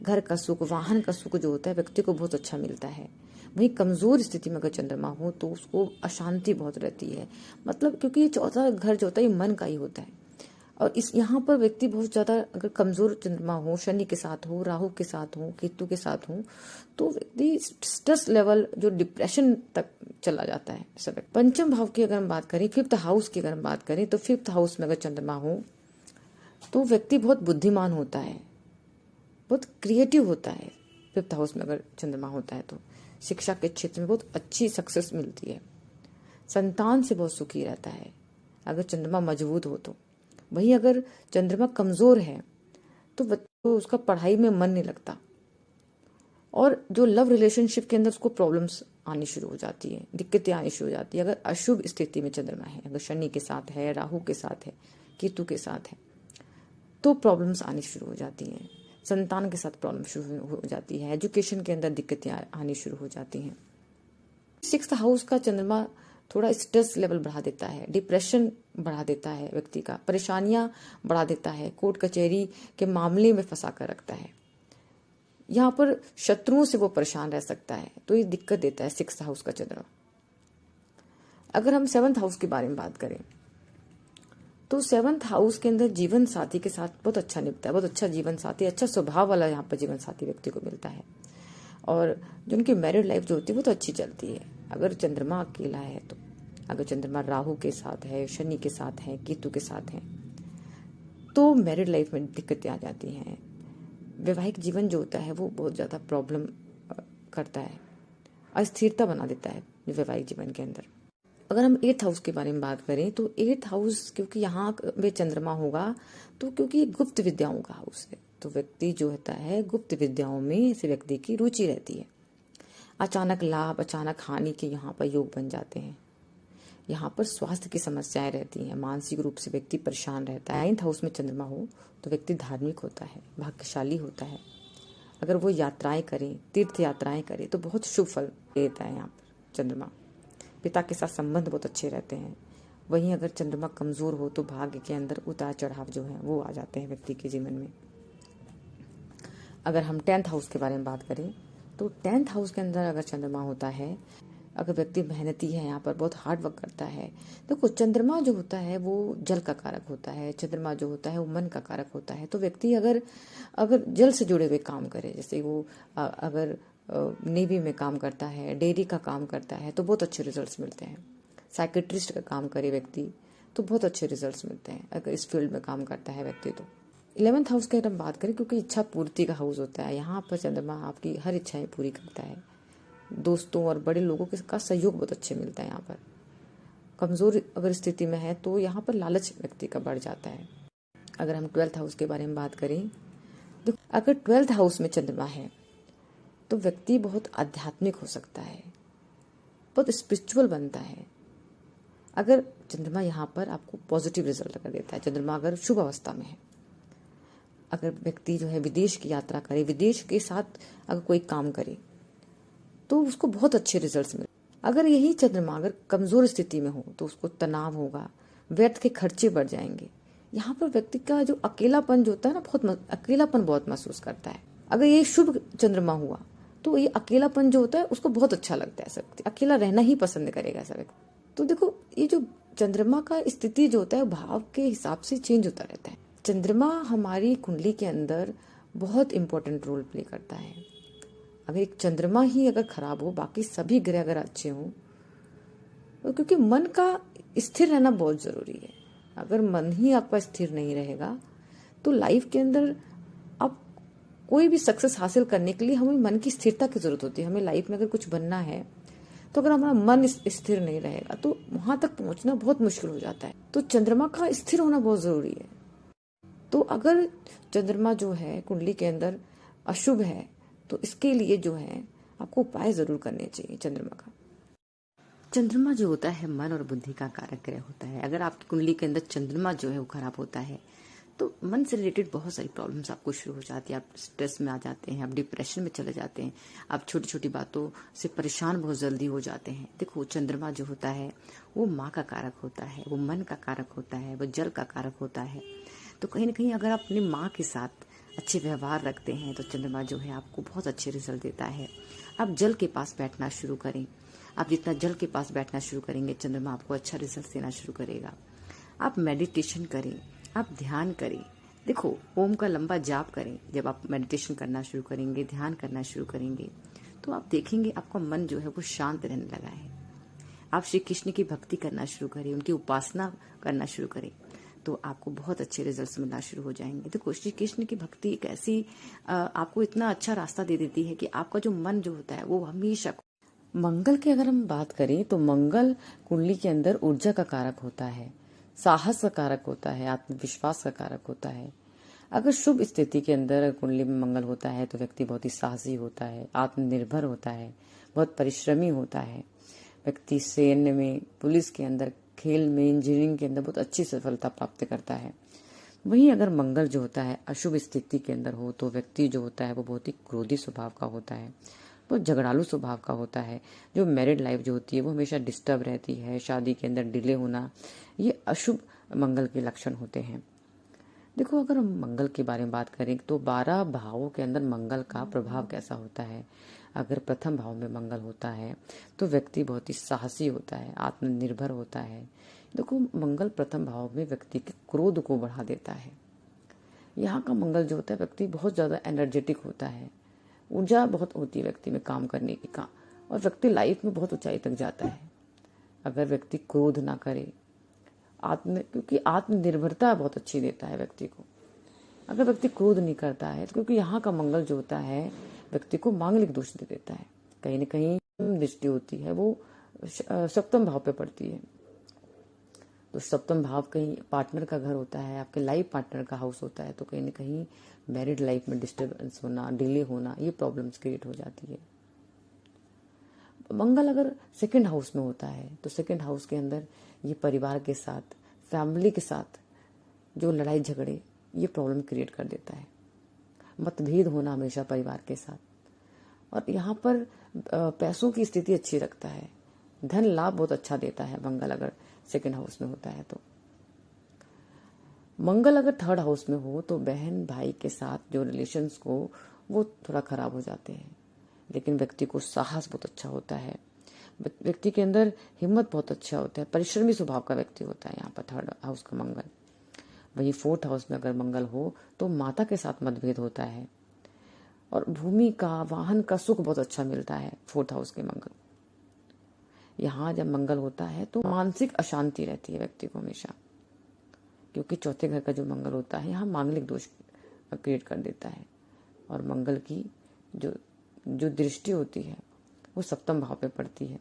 घर का सुख, वाहन का सुख जो होता है व्यक्ति को बहुत अच्छा मिलता है। वहीं कमजोर स्थिति में अगर चंद्रमा हो तो उसको अशांति बहुत रहती है, मतलब क्योंकि ये चौथा घर जो होता है ये मन का ही होता है। और इस यहाँ पर व्यक्ति बहुत ज्यादा अगर कमजोर चंद्रमा हो, शनि के साथ हो, राहु के साथ हो, केतु के साथ हो तो व्यक्ति स्ट्रेस लेवल जो डिप्रेशन तक चला जाता है सब। पंचम भाव की अगर हम बात करें, फिफ्थ हाउस की अगर हम बात करें तो फिफ्थ हाउस में अगर चंद्रमा हो तो व्यक्ति बहुत बुद्धिमान होता है, बहुत क्रिएटिव होता है। फिफ्थ हाउस में अगर चंद्रमा होता है तो शिक्षा के क्षेत्र में बहुत अच्छी सक्सेस मिलती है। संतान से बहुत सुखी रहता है अगर चंद्रमा मजबूत हो तो। वहीं अगर चंद्रमा कमजोर है तो उसका पढ़ाई में मन नहीं लगता और जो लव रिलेशनशिप के अंदर उसको प्रॉब्लम्स आनी शुरू हो जाती है, दिक्कतें आनी शुरू हो जाती है। अगर अशुभ स्थिति में चंद्रमा है, अगर शनि के साथ है, राहु के साथ है, केतु के साथ है तो प्रॉब्लम्स आनी शुरू हो जाती हैं। संतान के साथ प्रॉब्लम शुरू हो जाती है, एजुकेशन के अंदर दिक्कतें आनी शुरू हो जाती हैं। सिक्स्थ हाउस का चंद्रमा थोड़ा स्ट्रेस लेवल बढ़ा देता है, डिप्रेशन बढ़ा देता है, व्यक्ति का परेशानियां बढ़ा देता है, कोर्ट कचहरी के मामले में फंसा कर रखता है। यहाँ पर शत्रुओं से वो परेशान रह सकता है, तो ये दिक्कत देता है सिक्स्थ हाउस का चंद्रमा। अगर हम सेवंथ हाउस के बारे में बात करें तो सेवंथ हाउस के अंदर जीवन साथी के साथ बहुत अच्छा निपटा है, बहुत अच्छा जीवन साथी, अच्छा स्वभाव वाला यहाँ पर जीवन साथी व्यक्ति को मिलता है और जो उनकी मैरिड लाइफ जो होती है वो तो अच्छी चलती है। अगर चंद्रमा अकेला है तो, अगर चंद्रमा राहु के साथ है, शनि के साथ है, केतु के साथ है तो मैरिड लाइफ में दिक्कतें आ जाती हैं। वैवाहिक जीवन जो होता है वो बहुत ज़्यादा प्रॉब्लम करता है, अस्थिरता बना देता है वैवाहिक जीवन के अंदर। अगर हम 8th हाउस के बारे में बात करें तो 8th हाउस क्योंकि यहाँ में चंद्रमा होगा, तो क्योंकि ये गुप्त विद्याओं का हाउस है, तो व्यक्ति जो होता है गुप्त विद्याओं में ऐसे व्यक्ति की रुचि रहती है। अचानक लाभ, अचानक हानि के यहाँ पर योग बन जाते हैं। यहाँ पर स्वास्थ्य की समस्याएं रहती हैं, मानसिक रूप से व्यक्ति परेशान रहता है। 9th हाउस में चंद्रमा हो तो व्यक्ति धार्मिक होता है, भाग्यशाली होता है। अगर वो यात्राएं करें, तीर्थ यात्राएं करें तो बहुत शुभ फल देता है यहाँ पर चंद्रमा। पिता के साथ संबंध बहुत अच्छे रहते हैं। वहीं अगर चंद्रमा कमजोर हो तो भाग्य के अंदर उतार चढ़ाव जो है वो आ जाते हैं व्यक्ति के जीवन में। अगर हम 10th हाउस के बारे में बात करें तो 10th हाउस के अंदर अगर चंद्रमा होता है, अगर व्यक्ति मेहनती है, यहाँ पर बहुत हार्ड वर्क करता है। देखो चंद्रमा जो होता है वो जल का कारक होता है, चंद्रमा जो होता है वो मन का कारक होता है। तो व्यक्ति अगर जल से जुड़े हुए काम करे, जैसे वो अगर नेवी में काम करता है, डेयरी का काम करता है तो बहुत अच्छे रिजल्ट्स मिलते हैं। साइकेट्रिस्ट का काम करे व्यक्ति तो बहुत अच्छे रिजल्ट्स मिलते हैं अगर इस फील्ड में काम करता है व्यक्ति। तो 11th हाउस की अगर हम बात करें, क्योंकि इच्छा पूर्ति का हाउस होता है, यहाँ पर चंद्रमा आपकी हर इच्छाएं पूरी करता है। दोस्तों और बड़े लोगों का सहयोग बहुत अच्छे मिलता है यहाँ पर। कमजोर अगर स्थिति में है तो यहाँ पर लालच व्यक्ति का बढ़ जाता है। अगर हम 12th हाउस के बारे में बात करें तो अगर 12th हाउस में चंद्रमा है तो व्यक्ति बहुत आध्यात्मिक हो सकता है, बहुत स्पिरिचुअल बनता है। अगर चंद्रमा यहाँ पर आपको पॉजिटिव रिजल्ट कर देता है, चंद्रमा अगर शुभ अवस्था में है। अगर व्यक्ति जो है विदेश की यात्रा करे, विदेश के साथ अगर कोई काम करे तो उसको बहुत अच्छे रिजल्ट्स मिले। अगर यही चंद्रमा अगर कमजोर स्थिति में हो तो उसको तनाव होगा, व्यर्थ के खर्चे बढ़ जाएंगे। यहाँ पर व्यक्ति का जो अकेलापन जो होता है ना, बहुत अकेलापन बहुत महसूस करता है। अगर ये शुभ चंद्रमा हुआ तो ये अकेलापन जो होता है उसको बहुत अच्छा लगता है, ऐसा व्यक्ति अकेला रहना ही पसंद करेगा ऐसा व्यक्ति। तो देखो ये जो चंद्रमा का स्थिति जो होता है भाव के हिसाब से चेंज होता रहता है। चंद्रमा हमारी कुंडली के अंदर बहुत इंपॉर्टेंट रोल प्ले करता है। अगर एक चंद्रमा ही अगर खराब हो, बाकी सभी ग्रह अगर अच्छे हों, तो क्योंकि मन का स्थिर रहना बहुत जरूरी है। अगर मन ही आपका स्थिर नहीं रहेगा तो लाइफ के अंदर आप कोई भी सक्सेस हासिल करने के लिए हमें मन की स्थिरता की जरूरत होती है। हमें लाइफ में अगर कुछ बनना है तो अगर हमारा मन स्थिर नहीं रहेगा तो वहां तक पहुंचना बहुत मुश्किल हो जाता है। तो चंद्रमा का स्थिर होना बहुत जरूरी है। तो अगर चंद्रमा जो है कुंडली के अंदर अशुभ है तो इसके लिए जो है आपको उपाय जरूर करने चाहिए। चंद्रमा जो होता है मन और बुद्धि का कारक ग्रह होता है। अगर आपकी कुंडली के अंदर चंद्रमा जो है वो खराब होता है तो मन से रिलेटेड बहुत सारी प्रॉब्लम्स आपको शुरू हो जाती है। आप स्ट्रेस में आ जाते हैं, आप डिप्रेशन में चले जाते हैं, आप छोटी छोटी बातों से परेशान बहुत जल्दी हो जाते हैं। देखो चंद्रमा जो होता है वो माँ का कारक होता है, वो मन का कारक होता है, वो जल का कारक होता है। तो कहीं ना कहीं अगर आप अपनी माँ के साथ अच्छे व्यवहार रखते हैं तो चंद्रमा जो है आपको बहुत अच्छे रिजल्ट देता है। आप जल के पास बैठना शुरू करें। आप जितना जल के पास बैठना शुरू करेंगे चंद्रमा आपको अच्छा रिजल्ट देना शुरू करेगा। आप मेडिटेशन करें, आप ध्यान करें। देखो ओम का लंबा जाप करें। जब आप मेडिटेशन करना शुरू करेंगे, ध्यान करना शुरू करेंगे तो आप देखेंगे आपका मन जो है वो शांत रहने लगा है। आप श्री कृष्ण की भक्ति करना शुरू करें, उनकी उपासना करना शुरू करें तो आपको बहुत अच्छे रिजल्ट्स मिलना शुरू हो जाएंगे। देखो श्री कृष्ण की भक्ति एक ऐसी आपको इतना अच्छा रास्ता दे देती है कि आपका जो मन जो होता है वो हमेशा। मंगल की अगर हम बात करें तो मंगल कुंडली के अंदर ऊर्जा का कारक होता है, साहस का कारक होता है, आत्मविश्वास का कारक होता है। अगर शुभ स्थिति के अंदर कुंडली में मंगल होता है तो व्यक्ति बहुत ही साहसी होता है, आत्मनिर्भर होता है, बहुत परिश्रमी होता है। व्यक्ति सैन्य में, पुलिस के अंदर, खेल में, इंजीनियरिंग के अंदर बहुत अच्छी सफलता प्राप्त करता है। वहीं अगर मंगल जो होता है अशुभ स्थिति के अंदर हो तो व्यक्ति जो होता है वो बहुत ही क्रोधी स्वभाव का होता है, बहुत झगड़ालू स्वभाव का होता है। जो मैरिड लाइफ जो होती है वो हमेशा डिस्टर्ब रहती है, शादी के अंदर डिले होना, ये अशुभ मंगल के लक्षण होते हैं। देखो अगर हम मंगल के बारे में बात करें तो 12 भावों के अंदर मंगल का प्रभाव कैसा होता है। अगर प्रथम भाव में मंगल होता है तो व्यक्ति बहुत ही साहसी होता है, आत्मनिर्भर होता है। देखो मंगल प्रथम भाव में व्यक्ति के क्रोध को बढ़ा देता है। यहाँ का मंगल जो होता है व्यक्ति बहुत ज्यादा एनर्जेटिक होता है, ऊर्जा बहुत होती है व्यक्ति में काम करने की का, और व्यक्ति लाइफ में बहुत ऊंचाई तक जाता है। अगर व्यक्ति क्रोध ना करे, क्योंकि आत्मनिर्भरता बहुत अच्छी देता है व्यक्ति को। अगर व्यक्ति क्रोध नहीं करता है तो क्योंकि यहाँ का मंगल जो होता है व्यक्ति को मांगलिक दोष दे देता है। कहीं न कहीं दृष्टि होती है वो सप्तम भाव पे पड़ती है। तो सप्तम भाव कहीं पार्टनर का घर होता है, आपके लाइफ पार्टनर का हाउस होता है, तो कहीं ना कहीं मैरिड लाइफ में डिस्टर्बेंस होना, डिले होना, ये प्रॉब्लम्स क्रिएट हो जाती है। मंगल अगर सेकंड हाउस में होता है तो सेकंड हाउस के अंदर ये परिवार के साथ, फैमिली के साथ जो लड़ाई झगड़े, ये प्रॉब्लम क्रिएट कर देता है। मतभेद होना हमेशा परिवार के साथ, और यहाँ पर पैसों की स्थिति अच्छी रखता है, धन लाभ बहुत अच्छा देता है मंगल अगर सेकंड हाउस में होता है तो। मंगल अगर थर्ड हाउस में हो तो बहन भाई के साथ जो रिलेशंस को वो थोड़ा खराब हो जाते हैं, लेकिन व्यक्ति को साहस बहुत अच्छा होता है, व्यक्ति के अंदर हिम्मत बहुत अच्छा होता है, परिश्रमी स्वभाव का व्यक्ति होता है यहाँ पर थर्ड हाउस का मंगल। वहीं फोर्थ हाउस में अगर मंगल हो तो माता के साथ मतभेद होता है, और भूमि का, वाहन का सुख बहुत अच्छा मिलता है फोर्थ हाउस के मंगल। यहाँ जब मंगल होता है तो मानसिक अशांति रहती है व्यक्ति को हमेशा, क्योंकि चौथे घर का जो मंगल होता है यहाँ मांगलिक दोष क्रिएट कर देता है, और मंगल की जो दृष्टि होती है वो सप्तम भाव पे पड़ती है।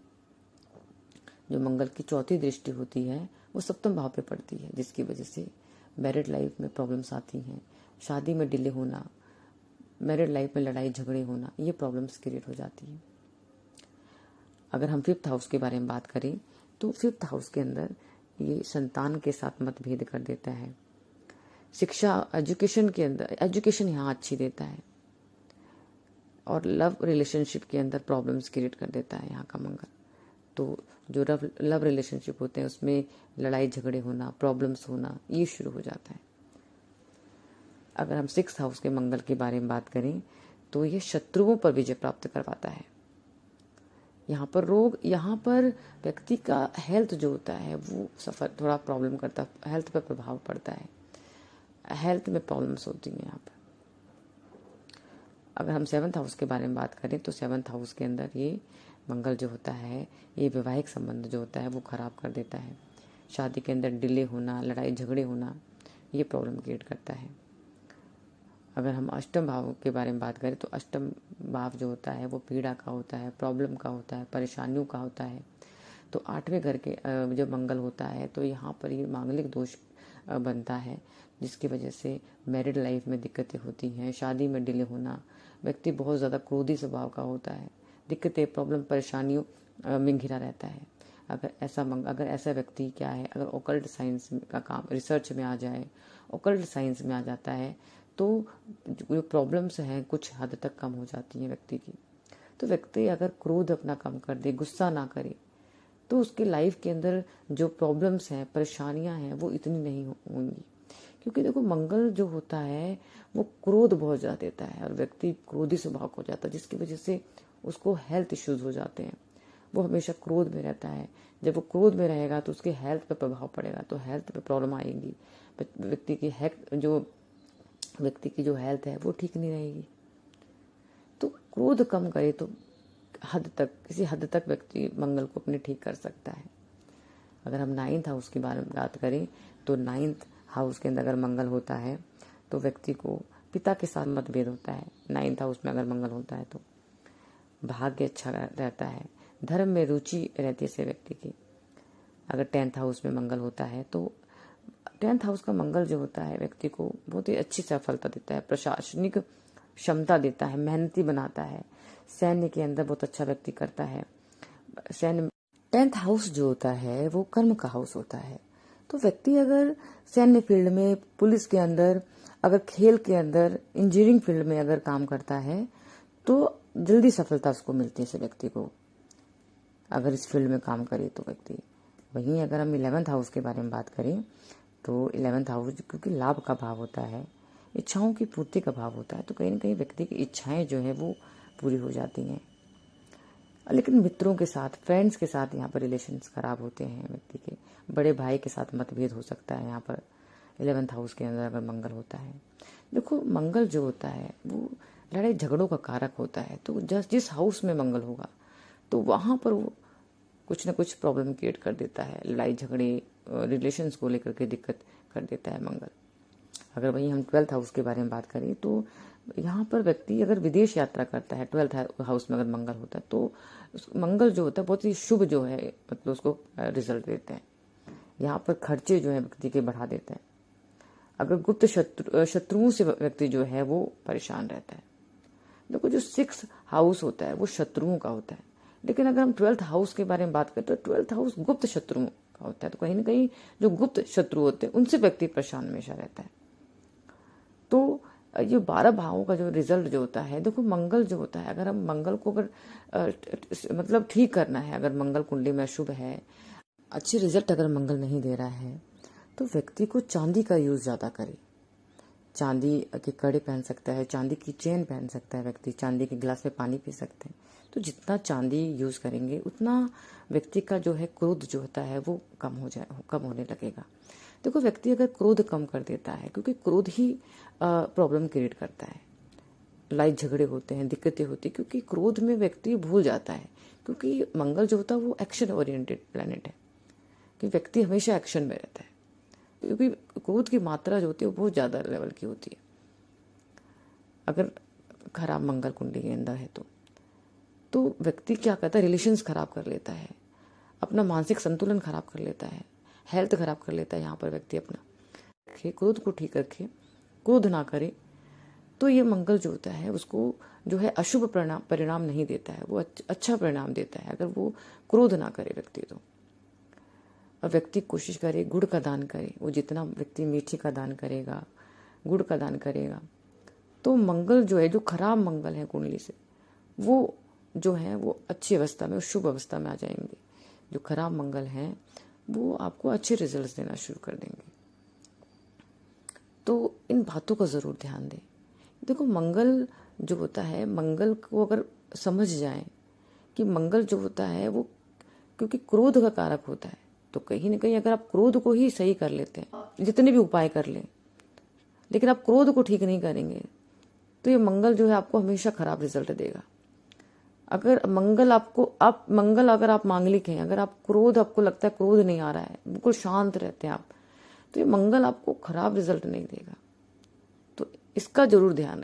जो मंगल की चौथी दृष्टि होती है वो सप्तम भाव पे पड़ती है, जिसकी वजह से मैरिड लाइफ में प्रॉब्लम्स आती हैं, शादी में डिले होना, मैरिड लाइफ में लड़ाई झगड़े होना, ये प्रॉब्लम्स क्रिएट हो जाती है। अगर हम फिफ्थ हाउस के बारे में बात करें तो फिफ्थ हाउस के अंदर ये संतान के साथ मतभेद कर देता है, शिक्षा, एजुकेशन के अंदर, एजुकेशन यहाँ अच्छी देता है, और लव रिलेशनशिप के अंदर प्रॉब्लम्स क्रिएट कर देता है यहाँ का मंगल। तो जो लव रिलेशनशिप होते हैं उसमें लड़ाई झगड़े होना, प्रॉब्लम्स होना, ये शुरू हो जाता है। अगर हम सिक्स्थ हाउस के मंगल के बारे में बात करें तो ये शत्रुओं पर विजय प्राप्त करवाता है। यहाँ पर रोग, यहाँ पर व्यक्ति का हेल्थ जो होता है वो सफर थोड़ा प्रॉब्लम करता है, हेल्थ पर प्रभाव पड़ता है, हेल्थ में प्रॉब्लम्स होती हैं यहाँ पर। अगर हम सेवन्थ हाउस के बारे में बात करें तो सेवन्थ हाउस के अंदर ये मंगल जो होता है ये वैवाहिक संबंध जो होता है वो खराब कर देता है, शादी के अंदर डिले होना, लड़ाई झगड़े होना, ये प्रॉब्लम क्रिएट करता है। अगर हम अष्टम भाव के बारे में बात करें तो अष्टम भाव जो होता है वो पीड़ा का होता है, प्रॉब्लम का होता है, परेशानियों का होता है। तो आठवें घर के जो मंगल होता है तो यहाँ पर ये मांगलिक दोष बनता है, जिसकी वजह से मैरिड लाइफ में दिक्कतें होती हैं, शादी में डिले होना, व्यक्ति बहुत ज़्यादा क्रोधी स्वभाव का होता है, दिक्कतें, प्रॉब्लम, परेशानियों में घिरा रहता है। अगर ऐसा व्यक्ति क्या है, अगर ओकल्ट साइंस का काम रिसर्च में आ जाए, ओकल्ट साइंस में आ जाता है, तो जो प्रॉब्लम्स हैं कुछ हद तक कम हो जाती हैं व्यक्ति की। तो व्यक्ति अगर क्रोध अपना कम कर दे, गुस्सा ना करे, तो उसके लाइफ के अंदर जो प्रॉब्लम्स हैं, परेशानियां हैं, वो इतनी नहीं होंगी। क्योंकि देखो मंगल जो होता है वो क्रोध बहुत ज़्यादा देता है, और व्यक्ति क्रोधी स्वभाव हो जाता है, जिसकी वजह से उसको हेल्थ इश्यूज हो जाते हैं। वो हमेशा क्रोध में रहता है, जब वो क्रोध में रहेगा तो उसके हेल्थ पे प्रभाव पड़ेगा, तो हेल्थ पे प्रॉब्लम आएगी, व्यक्ति की जो हेल्थ है वो ठीक नहीं रहेगी। तो क्रोध कम करे तो किसी हद तक व्यक्ति मंगल को अपने ठीक कर सकता है। अगर हम नाइन्थ हाउस के बारे में बात करें तो नाइन्थ हाउस के अंदर अगर मंगल होता है तो व्यक्ति को पिता के साथ मतभेद होता है। नाइन्थ हाउस में अगर मंगल होता है तो भाग्य अच्छा रहता है, धर्म में रुचि रहती है से व्यक्ति की। अगर टेंथ हाउस में मंगल होता है तो टेंथ हाउस का मंगल जो होता है व्यक्ति को बहुत ही अच्छी सफलता देता है, प्रशासनिक क्षमता देता है, मेहनती बनाता है, सैन्य के अंदर बहुत अच्छा व्यक्ति करता है। टेंथ हाउस जो होता है वो कर्म का हाउस होता है। तो व्यक्ति अगर सैन्य फील्ड में, पुलिस के अंदर, अगर खेल के अंदर, इंजीनियरिंग फील्ड में अगर काम करता है तो जल्दी सफलता उसको मिलती है, व्यक्ति को अगर इस फील्ड में काम करे तो व्यक्ति। वहीं अगर हम 11th हाउस के बारे में बात करें तो 11th हाउस क्योंकि लाभ का भाव होता है, इच्छाओं की पूर्ति का भाव होता है, तो कहीं ना कहीं व्यक्ति की इच्छाएं जो है वो पूरी हो जाती हैं। लेकिन मित्रों के साथ, फ्रेंड्स के साथ यहाँ पर रिलेशंस खराब होते हैं व्यक्ति के, बड़े भाई के साथ मतभेद हो सकता है यहाँ पर 11th हाउस के अंदर अगर मंगल होता है। देखो मंगल जो होता है वो लड़ाई झगड़ों का कारक होता है, तो जिस हाउस में मंगल होगा तो वहाँ पर वो कुछ ना कुछ प्रॉब्लम क्रिएट कर देता है, लड़ाई झगड़े, रिलेशंस को लेकर के दिक्कत कर देता है मंगल। अगर वहीं हम 12th हाउस के बारे में बात करें तो यहाँ पर व्यक्ति अगर विदेश यात्रा करता है 12th हाउस में अगर मंगल होता है तो मंगल जो होता है बहुत ही शुभ जो है, मतलब उसको रिजल्ट देते हैं। यहाँ पर खर्चे जो है व्यक्ति के बढ़ा देते हैं। अगर गुप्त शत्रुओं से व्यक्ति जो है वो परेशान रहता है। देखो जो 6th हाउस होता है वो शत्रुओं का होता है, लेकिन अगर हम 12th हाउस के बारे में बात करें तो 12th हाउस गुप्त शत्रुओं का होता है। तो कहीं ना कहीं जो गुप्त शत्रु होते हैं उनसे व्यक्ति परेशान हमेशा रहता है। तो ये 12 भावों का जो रिजल्ट जो होता है, देखो मंगल जो होता है, अगर हम मंगल को अगर मतलब ठीक करना है, अगर मंगल कुंडली में अशुभ है, अच्छे रिजल्ट अगर मंगल नहीं दे रहा है, तो व्यक्ति को चांदी का यूज ज्यादा करे। चांदी के कड़े पहन सकता है, चांदी की चेन पहन सकता है व्यक्ति, चांदी के गिलास में पानी पी सकते हैं। तो जितना चांदी यूज करेंगे उतना व्यक्ति का जो है क्रोध जो होता है वो कम होने लगेगा। देखो व्यक्ति अगर क्रोध कम कर देता है, क्योंकि क्रोध ही प्रॉब्लम क्रिएट करता है, लड़ाई झगड़े होते हैं, दिक्कतें होती है, क्योंकि क्रोध में व्यक्ति भूल जाता है। क्योंकि मंगल जो होता है वो एक्शन ओरिएंटेड प्लैनेट है, कि व्यक्ति हमेशा एक्शन में रहता है, क्योंकि क्रोध की मात्रा जो होती है वो बहुत ज़्यादा लेवल की होती है अगर खराब मंगल कुंडली के अंदर है तो व्यक्ति क्या करता है, रिलेशंस खराब कर लेता है, अपना मानसिक संतुलन खराब कर लेता है, हेल्थ खराब कर लेता है। यहाँ पर व्यक्ति अपना क्रोध को ठीक रखे, क्रोध ना करे, तो ये मंगल जो होता है उसको जो है अशुभ परिणाम नहीं देता है, वो अच्छा परिणाम देता है अगर वो क्रोध ना करे व्यक्ति। तो और व्यक्ति कोशिश करे गुड़ का दान करे, वो जितना व्यक्ति मीठी का दान करेगा, गुड़ का दान करेगा, तो मंगल जो है, जो खराब मंगल है कुंडली से, वो जो है वो अच्छी अवस्था में, शुभ अवस्था में आ जाएंगे। जो खराब मंगल हैं वो आपको अच्छे रिजल्ट्स देना शुरू कर देंगे। तो इन बातों का जरूर ध्यान दें। देखो मंगल जो होता है, मंगल को अगर समझ जाए कि मंगल जो होता है वो क्योंकि क्रोध का कारक होता है, तो कहीं ना कहीं अगर आप क्रोध को ही सही कर लेते हैं, जितने भी उपाय कर लें, लेकिन आप क्रोध को ठीक नहीं करेंगे, तो ये मंगल जो है आपको हमेशा खराब रिजल्ट देगा। अगर मंगल अगर आप मांगलिक हैं, अगर आप क्रोध, आपको लगता है क्रोध नहीं आ रहा है, बिल्कुल शांत रहते हैं आप, तो ये मंगल आपको खराब रिजल्ट नहीं देगा। तो इसका जरूर ध्यान